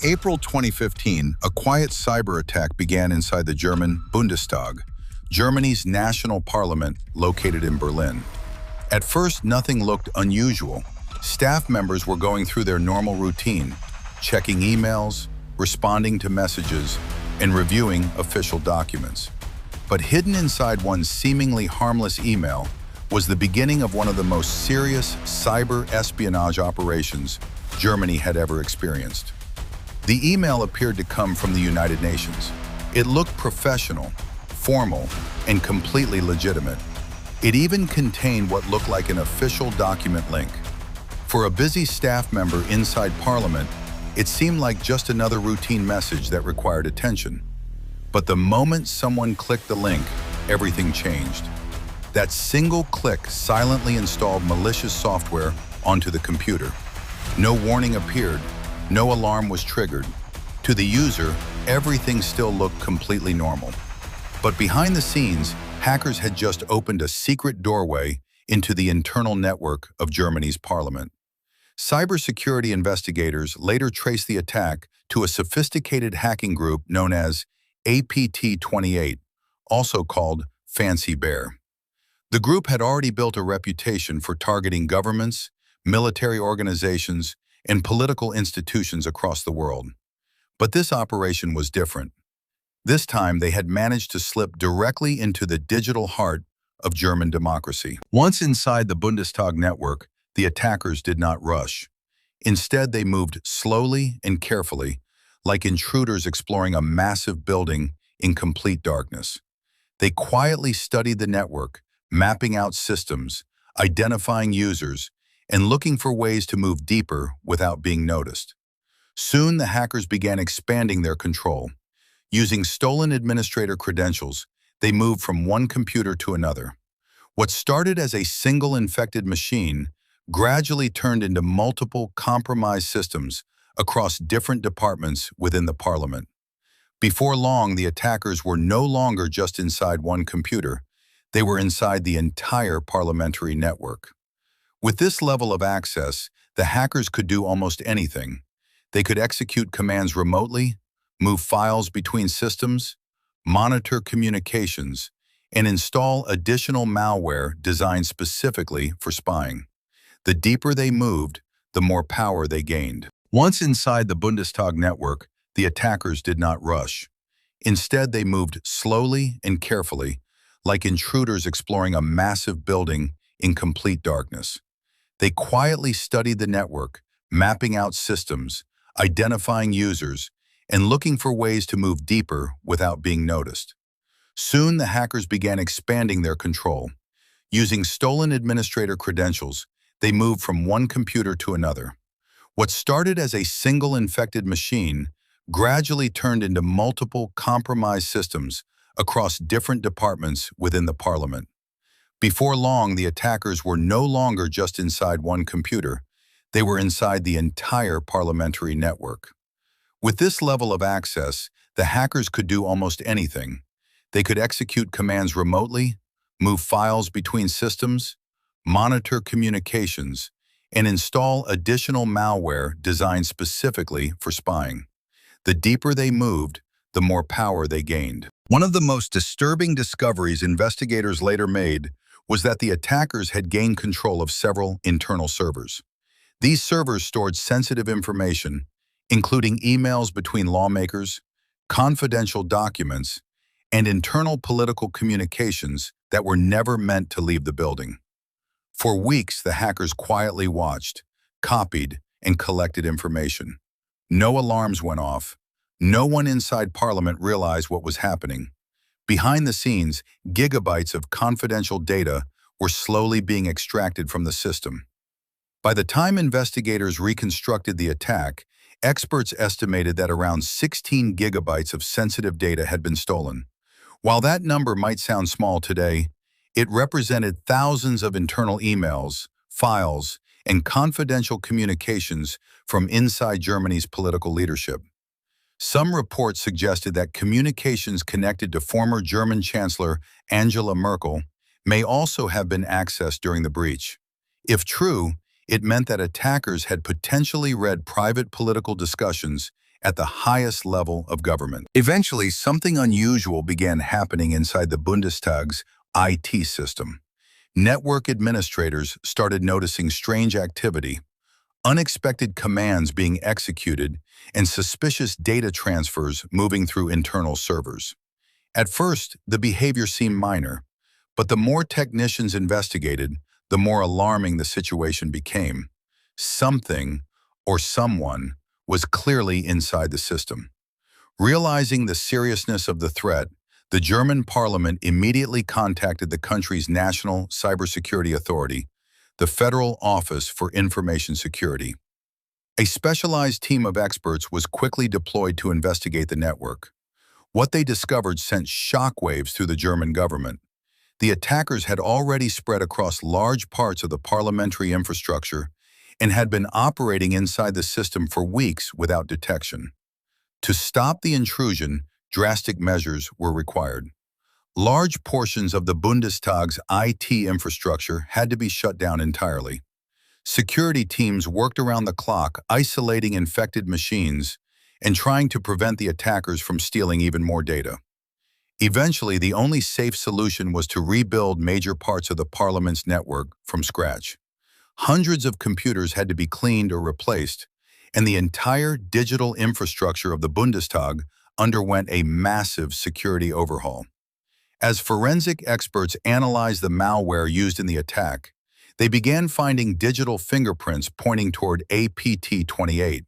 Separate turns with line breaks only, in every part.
In April 2015, a quiet cyber attack began inside the German Bundestag, Germany's national parliament located in Berlin. At first, nothing looked unusual. Staff members were going through their normal routine, checking emails, responding to messages, and reviewing official documents. But hidden inside one seemingly harmless email was the beginning of one of the most serious cyber espionage operations Germany had ever experienced. The email appeared to come from the United Nations. It looked professional, formal, and completely legitimate. It even contained what looked like an official document link. For a busy staff member inside Parliament, it seemed like just another routine message that required attention. But the moment someone clicked the link, everything changed. That single click silently installed malicious software onto the computer. No warning appeared, no alarm was triggered. To the user, everything still looked completely normal. But behind the scenes, hackers had just opened a secret doorway into the internal network of Germany's parliament. Cybersecurity investigators later traced the attack to a sophisticated hacking group known as APT28, also called Fancy Bear. The group had already built a reputation for targeting governments, military organizations, and political institutions across the world. But this operation was different. This time, they had managed to slip directly into the digital heart of German democracy. Once inside the Bundestag network, the attackers did not rush. Instead, they moved slowly and carefully, like intruders exploring a massive building in complete darkness. They quietly studied the network, mapping out systems, identifying users, and looking for ways to move deeper without being noticed. Soon, the hackers began expanding their control. Using stolen administrator credentials, they moved from one computer to another. What started as a single infected machine gradually turned into multiple compromised systems across different departments within the parliament. Before long, the attackers were no longer just inside one computer. They were inside the entire parliamentary network. With this level of access, the hackers could do almost anything. They could execute commands remotely, move files between systems, monitor communications, and install additional malware designed specifically for spying. The deeper they moved, the more power they gained. Once inside the Bundestag network, the attackers did not rush. Instead, they moved slowly and carefully, like intruders exploring a massive building in complete darkness. They quietly studied the network, mapping out systems, identifying users, and looking for ways to move deeper without being noticed. Soon, the hackers began expanding their control. Using stolen administrator credentials, they moved from one computer to another. What started as a single infected machine gradually turned into multiple compromised systems across different departments within the parliament. Before long, the attackers were no longer just inside one computer. They were inside the entire parliamentary network. With this level of access, the hackers could do almost anything. They could execute commands remotely, move files between systems, monitor communications, and install additional malware designed specifically for spying. The deeper they moved, the more power they gained. One of the most disturbing discoveries investigators later made was that the attackers had gained control of several internal servers. These servers stored sensitive information, including emails between lawmakers, confidential documents, and internal political communications that were never meant to leave the building. For weeks, the hackers quietly watched, copied, and collected information. No alarms went off. No one inside Parliament realized what was happening. Behind the scenes, gigabytes of confidential data were slowly being extracted from the system. By the time investigators reconstructed the attack, experts estimated that around 16 gigabytes of sensitive data had been stolen. While that number might sound small today, it represented thousands of internal emails, files, and confidential communications from inside Germany's political leadership. Some reports suggested that communications connected to former German Chancellor Angela Merkel may also have been accessed during the breach. If true, it meant that attackers had potentially read private political discussions at the highest level of government. Eventually, something unusual began happening inside the Bundestag's IT system. Network administrators started noticing strange activity, unexpected commands being executed, and suspicious data transfers moving through internal servers. At first, the behavior seemed minor, but the more technicians investigated, the more alarming the situation became. Something, or someone, was clearly inside the system. Realizing the seriousness of the threat, the German parliament immediately contacted the country's national cybersecurity authority, the Federal Office for Information Security. A specialized team of experts was quickly deployed to investigate the network. What they discovered sent shockwaves through the German government. The attackers had already spread across large parts of the parliamentary infrastructure and had been operating inside the system for weeks without detection. To stop the intrusion, drastic measures were required. Large portions of the Bundestag's IT infrastructure had to be shut down entirely. Security teams worked around the clock, isolating infected machines and trying to prevent the attackers from stealing even more data. Eventually, the only safe solution was to rebuild major parts of the parliament's network from scratch. Hundreds of computers had to be cleaned or replaced, and the entire digital infrastructure of the Bundestag underwent a massive security overhaul. As forensic experts analyzed the malware used in the attack, they began finding digital fingerprints pointing toward APT-28.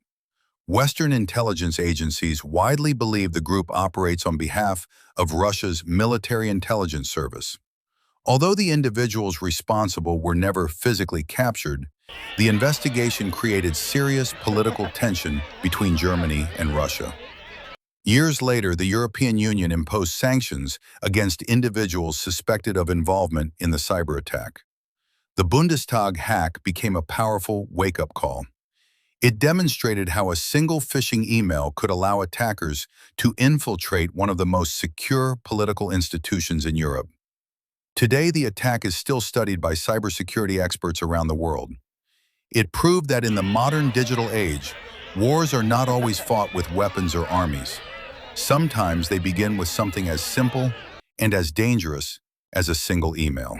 Western intelligence agencies widely believe the group operates on behalf of Russia's military intelligence service. Although the individuals responsible were never physically captured, the investigation created serious political tension between Germany and Russia. Years later, the European Union imposed sanctions against individuals suspected of involvement in the cyber attack. The Bundestag hack became a powerful wake-up call. It demonstrated how a single phishing email could allow attackers to infiltrate one of the most secure political institutions in Europe. Today, the attack is still studied by cybersecurity experts around the world. It proved that in the modern digital age, wars are not always fought with weapons or armies. Sometimes they begin with something as simple and as dangerous as a single email.